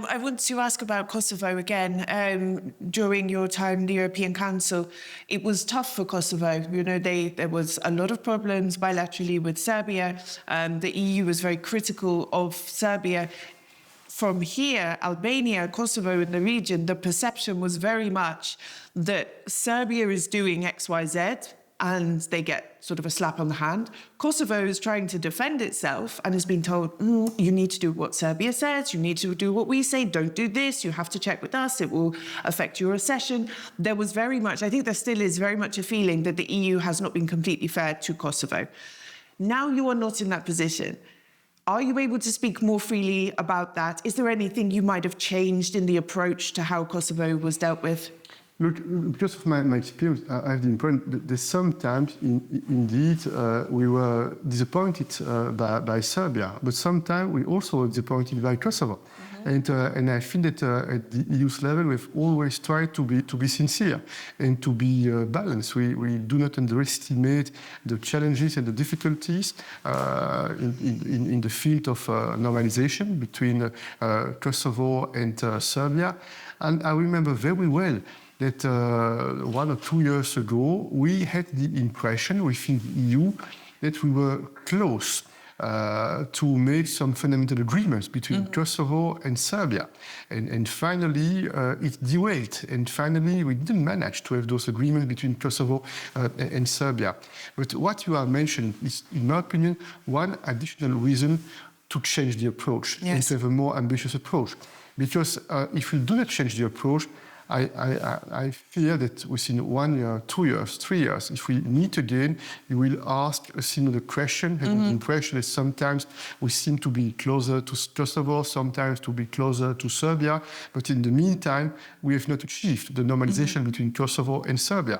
I want to ask about Kosovo again. During your time in the European Council, it was tough for Kosovo. You know, there was a lot of problems bilaterally with Serbia. The EU was very critical of Serbia. From here, Albania, Kosovo in the region, the perception was very much that Serbia is doing X, Y, Z, and they get sort of a slap on the hand. Kosovo is trying to defend itself and has been told, you need to do what Serbia says, you need to do what we say, don't do this, you have to check with us, it will affect your accession. There was very much, I think there still is very much a feeling that the EU has not been completely fair to Kosovo. Now you are not in that position. Are you able to speak more freely about that? Is there anything you might have changed in the approach to how Kosovo was dealt with? Look, because of my experience, I have the impression that sometimes, indeed, we were disappointed by Serbia, but sometimes we also were disappointed by Kosovo. And I think that at the EU's level, we've always tried to be sincere and to be balanced. We do not underestimate the challenges and the difficulties in the field of normalization between Kosovo and Serbia. And I remember very well that 1 or 2 years ago, we had the impression within the EU that we were close to make some fundamental agreements between Kosovo and Serbia. And finally, it derailed. And finally, we didn't manage to have those agreements between Kosovo and Serbia. But what you are mentioning is, in my opinion, one additional reason to change the approach and to have a more ambitious approach. Because if we do not change the approach, I fear that within 1 year, 2 years, 3 years, if we meet again, you will ask a similar question. And the impression is sometimes we seem to be closer to Kosovo, sometimes to be closer to Serbia. But in the meantime, we have not achieved the normalization between Kosovo and Serbia.